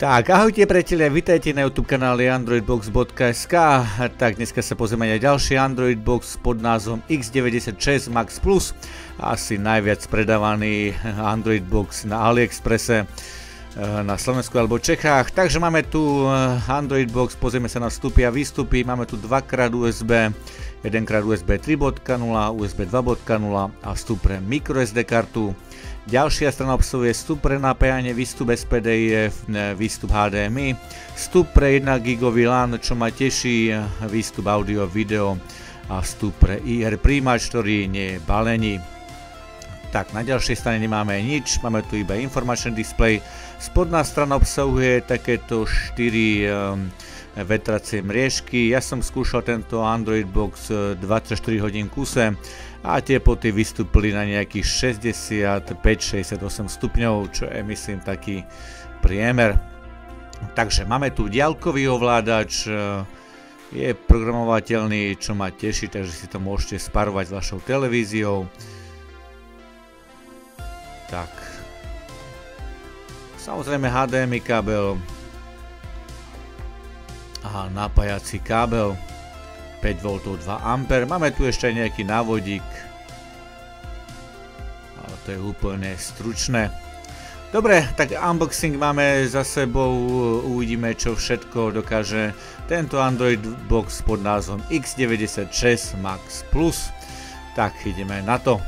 Tak, ahojte priatelia, vitajte na YouTube kanáli androidbox.sk. Tak, dneska sa pozrieme na ďalší Android Box pod názvom X96 Max Plus. Asi najviac predávaný Android Box na AliExpresse na Slovensku alebo Čechách. Takže máme tu Android Box, pozrieme sa na vstupy a výstupy. Máme tu 2x USB, 1x USB 3.0, USB 2.0 a vstup pre microSD kartu. Ďalšia strana obsahuje vstup pre napájanie, výstup SPDIF, výstup HDMI, vstup pre 1 GB LAN, čo ma teší, výstup audio, video a vstup pre IR príjimač, ktorý nie je balený. Tak, na ďalšej strane nemáme nič, máme tu iba informačný displej. Spodná strana obsahuje takéto 4 vetracie mriežky. Ja som skúšal tento Android Box 24 hodín v kuse a teploty vystúpili na nejakých 65-68 stupňov, čo je myslím taký priemer. Takže máme tu diaľkový ovládač, je programovateľný, čo ma teší, takže si to môžete sparovať s vašou televíziou. Tak, samozrejme HDMI kábel a napájací kábel 5V 2A. Máme tu ešte nejaký návodík, ale to je úplne stručné. Dobre, tak unboxing máme za sebou, uvidíme čo všetko dokáže tento Android Box pod názvom X96 Max Plus. Tak ideme na to.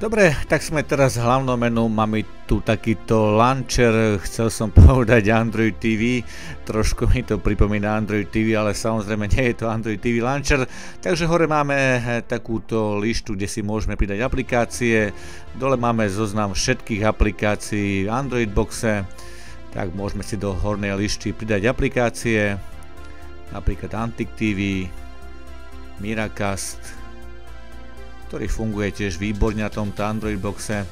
Dobre, tak sme teraz v hlavnom menu, máme tu takýto launcher, chcel som povedať Android TV, trošku mi to pripomína Android TV, ale samozrejme nie je to Android TV launcher, takže hore máme takúto lištu, kde si môžeme pridať aplikácie, dole máme zoznam všetkých aplikácií v Android Boxe, tak môžeme si do hornej lišty pridať aplikácie, napríklad Antik TV, Miracast, ktorý funguje tiež výborne na tomto Android Boxe.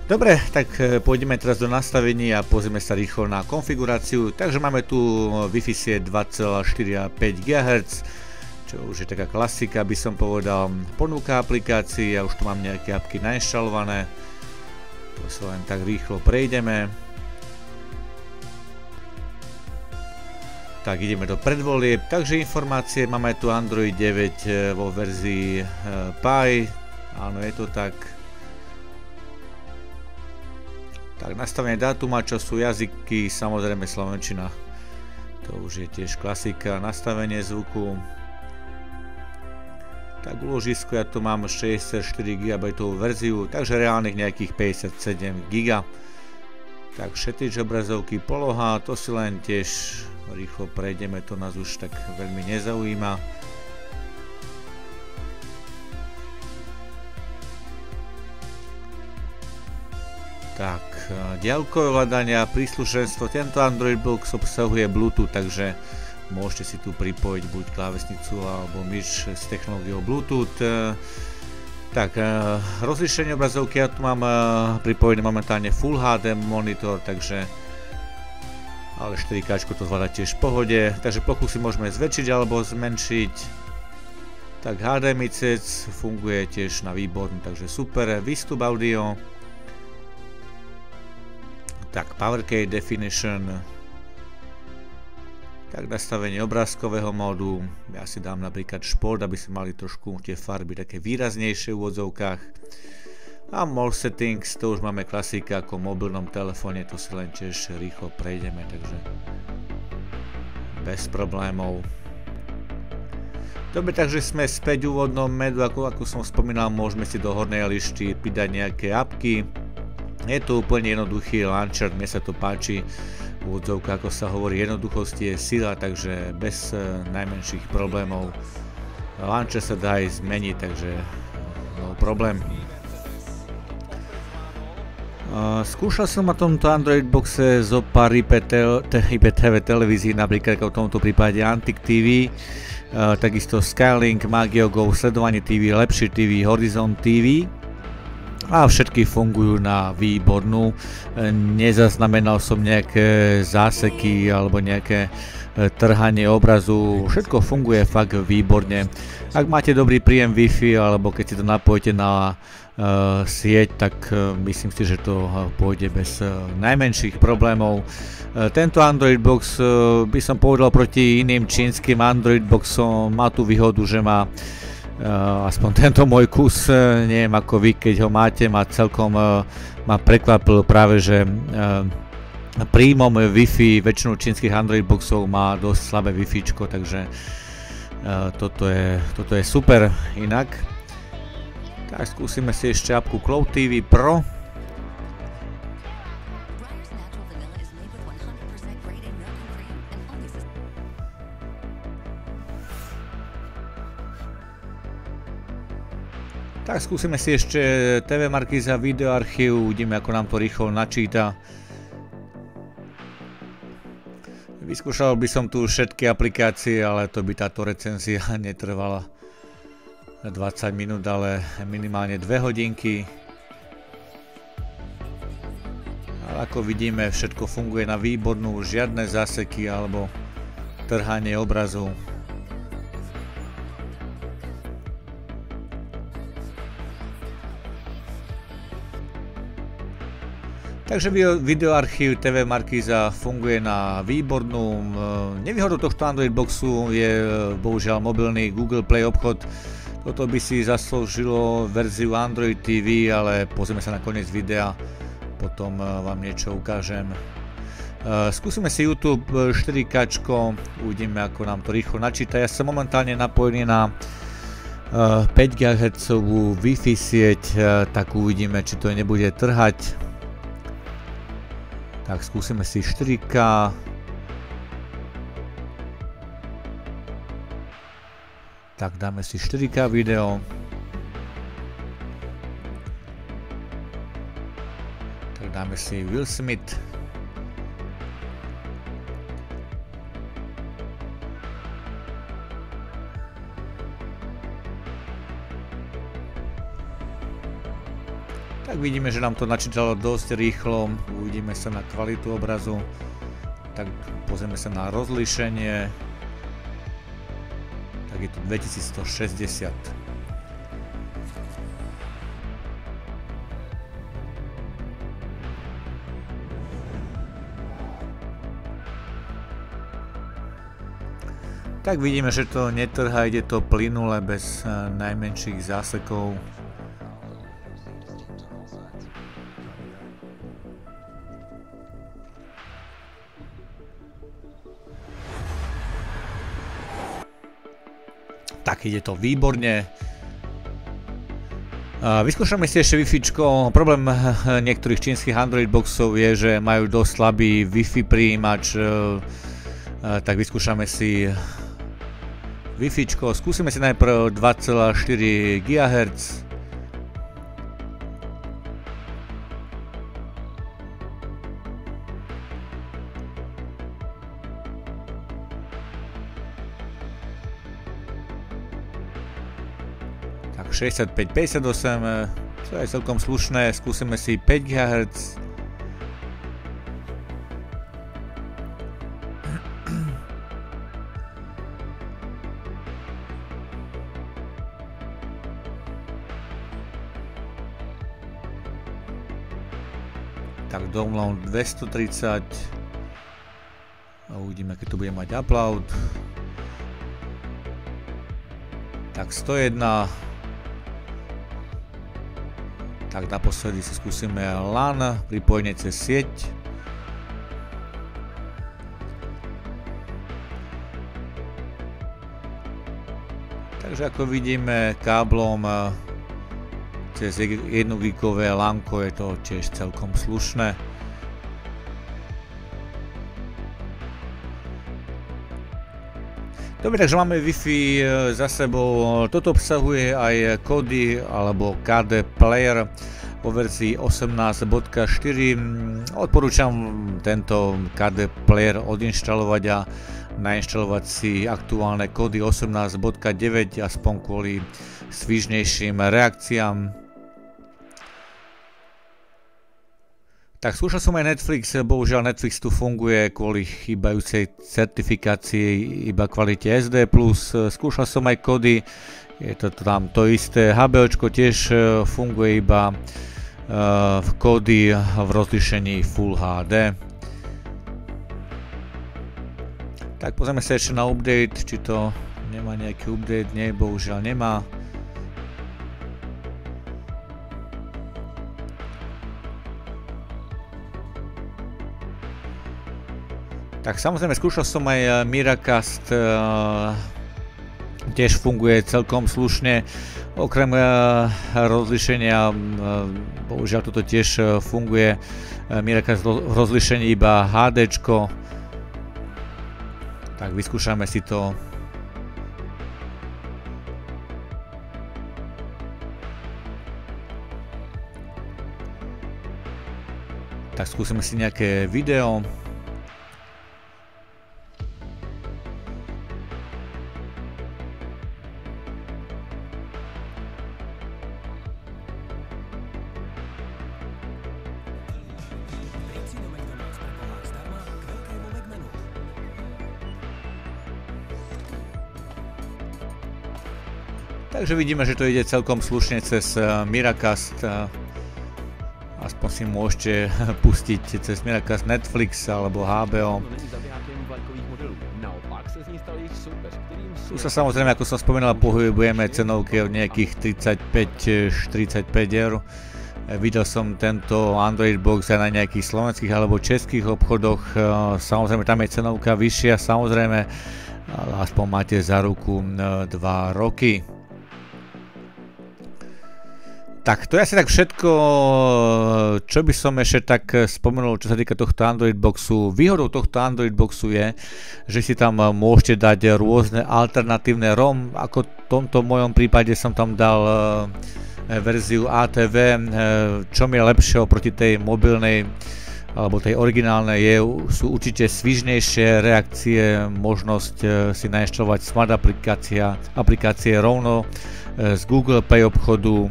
Dobre, tak pôjdeme teraz do nastavení a pozrieme sa rýchlo na konfiguráciu. Takže máme tu Wi-Fi sieť 2,4 a 5 GHz, čo už je taká klasika, by som povedal. Ponúka aplikácií, ja už tu mám nejaké apky nainštalované. To sa len tak rýchlo prejdeme. Tak ideme do predvolieb, takže informácie, máme tu Android 9 vo verzii Pie, áno je to tak. Tak nastavenie dátuma, čo sú jazyky, samozrejme slovenčina, to už je tiež klasika, nastavenie zvuku. Tak úložisko, ja tu mám 64 GB verziu, takže reálnych nejakých 57 GB. Tak šetrič obrazovky, poloha, to si len tiež rýchlo prejdeme, to nás už tak veľmi nezaujíma. Tak, diaľkové ovládania, príslušenstvo, tento Android Box obsahuje Bluetooth, takže môžete si tu pripojiť buď klávesnicu alebo myš s technológiou Bluetooth. Tak, rozlíšenie obrazovky, ja tu mám pripojený momentálne Full HD monitor, takže ale 4K to zvláda tiež v pohode, takže plochu si môžeme zväčšiť alebo zmenšiť. Tak HDMI CEC funguje tiež na výbornú, takže super, výstup audio. Tak PowerKey Definition. Tak nastavenie obrázkového módu, ja si dám napríklad šport, aby si mali trošku tie farby také výraznejšie v úvodzovkách. A More Settings, to už máme klasika ako v mobilnom telefóne, to si len tiež rýchlo prejdeme, takže bez problémov. Dobre, takže sme späť v úvodnom menu, ako som spomínal, môžeme si do hornej lišty pridať nejaké apky. Je to úplne jednoduchý launcher, mne sa to páči, úvodzovka, ako sa hovorí, jednoduchosť je sila, takže bez najmenších problémov. Launcher sa dá aj zmeniť, takže no problém. Skúšal som na tomto Android Boxe zo pár IPTV televízií, napríklad v tomto prípade Antik TV, takisto Skylink, Magio.go, Sledovanie TV, Lepšie TV, Horizon TV a všetky fungujú na výbornú. Nezaznamenal som nejaké záseky alebo nejaké trhanie obrazu, všetko funguje fakt výborne. Ak máte dobrý príjem Wi-Fi alebo keď si to napojíte na sieť, tak myslím si, že to pôjde bez najmenších problémov. Tento Android Box by som povedal proti iným čínskym Android Boxom má tú výhodu, že má aspoň tento môj kus, neviem ako vy, keď ho máte, ma prekvapil práve, že príjmom Wi-Fi väčšinu čínskych Android Boxov má dosť slabé Wi-Fi, takže toto je super inak. Tak skúsime si ešte apku Cloud TV Pro. Tak skúsime si ešte TV Markíza video archív, uvidíme ako nám to rýchlo načíta. Vyskúšal by som tu všetky aplikácie, ale to by táto recenzia netrvala 20 minút, ale minimálne 2 hodinky. Ale ako vidíme, všetko funguje na výbornú, žiadne záseky alebo trhanie obrazu. Takže videoarchív TV Markíza funguje na výbornú. Nevýhodou tohto Android Boxu je bohužiaľ mobilný Google Play obchod. Toto by si zaslúžilo verziu Android TV, ale pozrieme sa na koniec videa, potom vám niečo ukážem. Skúsime si YouTube 4K, uvidíme ako nám to rýchlo načíta. Ja som momentálne napojený na 5 GHz Wi-Fi sieť, tak uvidíme, či to nebude trhať. Tak skúsime si 4K. Tak dáme si 4K video. Tak dáme si Will Smith. Tak vidíme, že nám to načítalo dosť rýchlo, uvidíme sa na kvalitu obrazu, tak pozrieme sa na rozlíšenie, tak je to 2160. Tak vidíme, že to netrhá, ide to plynule bez najmenších zásekov. Tak ide to výborne. Vyskúšame si ešte Wi-Fi. Problém niektorých čínskych Android boxov je, že majú dosť slabý Wi-Fi prijímač. Tak vyskúšame si Wi-Fi. Skúsime si najprv 2,4 GHz. Tak 65-58, čo je celkom slušné. Skúsime si 5 GHz. Tak download 230 a uvidíme, keď to bude mať upload. Tak 101. Tak naposledy si skúsime LAN, pripojenie cez sieť. Takže ako vidíme, káblom cez 1 gigové LANko je to tiež celkom slušné. Dobre, takže máme Wi-Fi za sebou. Toto obsahuje aj kódy alebo KD Player vo verzii 18.4. Odporúčam tento KD Player odinštalovať a nainštalovať si aktuálne kódy 18.9 aspoň kvôli svižnejším reakciám. Tak skúšal som aj Netflix, bohužiaľ Netflix tu funguje kvôli chýbajúcej certifikácii iba kvalite SD+, skúšal som aj Kody, je to tam to isté, HBOčko tiež funguje iba v Kody v rozlíšení Full HD. Tak pozrieme sa ešte na update, či to nemá nejaký update, nie, bohužiaľ nemá. Tak samozrejme skúšal som aj Miracast, tiež funguje celkom slušne, okrem rozlíšenia, bohužiaľ toto tiež funguje, Miracast v rozlíšení iba HDčko, tak vyskúšame si to. Tak skúsime si nejaké video. Takže vidíme, že to ide celkom slušne cez Miracast. Aspoň si môžete pustiť cez Miracast Netflix alebo HBO. Tu sa samozrejme, ako som spomínal, pohybujeme cenovky od nejakých 35-45 eur. Videl som tento Android Box aj na nejakých slovenských alebo českých obchodoch. Samozrejme tam je cenovka vyššia, samozrejme, ale aspoň máte za ruku 2 roky. Tak to je asi tak všetko, čo by som ešte tak spomenul, čo sa týka tohto Android Boxu. Výhodou tohto Android Boxu je, že si tam môžete dať rôzne alternatívne ROM, ako v tomto mojom prípade som tam dal verziu ATV, čo mi je lepšie oproti tej mobilnej alebo tej originálnej sú určite svižnejšie reakcie, možnosť si nainštalovať smart aplikácie rovno z Google Play obchodu.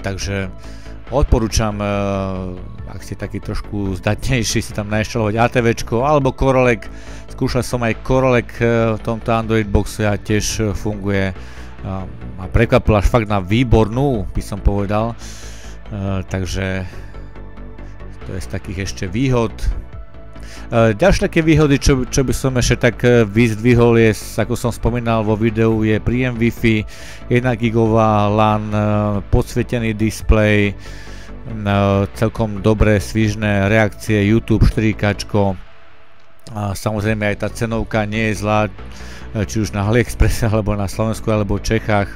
Takže odporúčam, ak ste taký trošku zdatnejší, si tam nainštalovať ATVčko alebo Corelek. Skúšal som aj Corelek v tomto Android Boxe a tiež funguje a prekvapil až fakt na výbornú, by som povedal. Takže to je z takých ešte výhod. Ďalšie také výhody, čo by som ešte tak vyzdvihol, je, ako som spomínal vo videu, je príjem Wi-Fi, 1 gigová LAN, podsvietený displej, celkom dobré svižné reakcie, YouTube 4K. Samozrejme aj tá cenovka nie je zlá, či už na AliExpresse alebo na Slovensku alebo Čechách.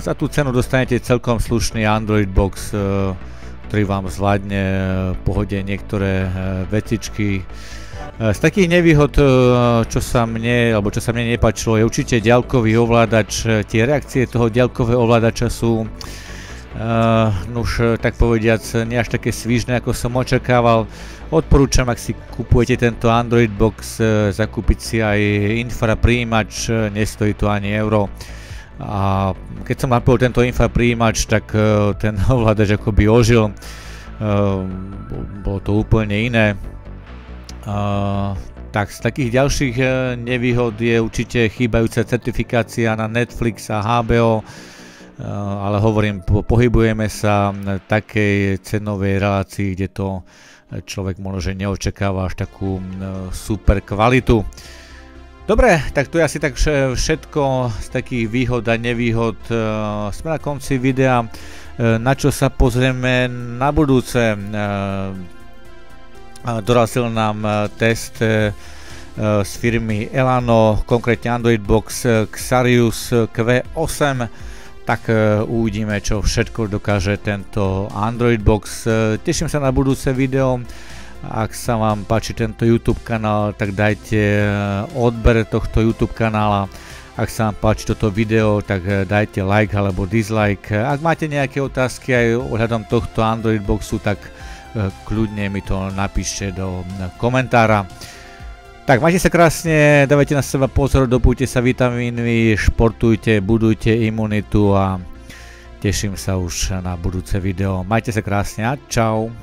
Za tú cenu dostanete celkom slušný Android Box, ktorý vám zvládne v pohode niektoré vecičky. Z takých nevýhod, čo sa mne nepáčilo, je určite diaľkový ovládač. Tie reakcie toho diaľkového ovládača sú už tak povediac nie až také svižné, ako som očakával. Odporúčam, ak si kupujete tento Android Box, zakúpiť si aj infrapríjimač, nestojí to ani euro. A keď som napojil tento infrapríjimač, tak ten ovládač akoby ožil, bolo to úplne iné. Tak z takých ďalších nevýhod je určite chýbajúca certifikácia na Netflix a HBO, ale hovorím, pohybujeme sa v takej cenovej relácii, kde to človek možno že neočakáva až takú super kvalitu. Dobre, tak to je asi tak všetko z takých výhod a nevýhod. Sme na konci videa, na čo sa pozrieme na budúce. Dorazil nám test z firmy Elano, konkrétne Android Box Xarius Q8. Tak uvidíme, čo všetko dokáže tento Android Box. Teším sa na budúce video. Ak sa vám páči tento YouTube kanál, tak dajte odber tohto YouTube kanála. Ak sa vám páči toto video, tak dajte like alebo dislike. Ak máte nejaké otázky aj ohľadom tohto Android Boxu, tak kľudne mi to napíšte do komentára. Tak majte sa krásne, dávajte na seba pozor, dopujte sa vitamínmi, športujte, budujte imunitu a teším sa už na budúce video. Majte sa krásne a čau.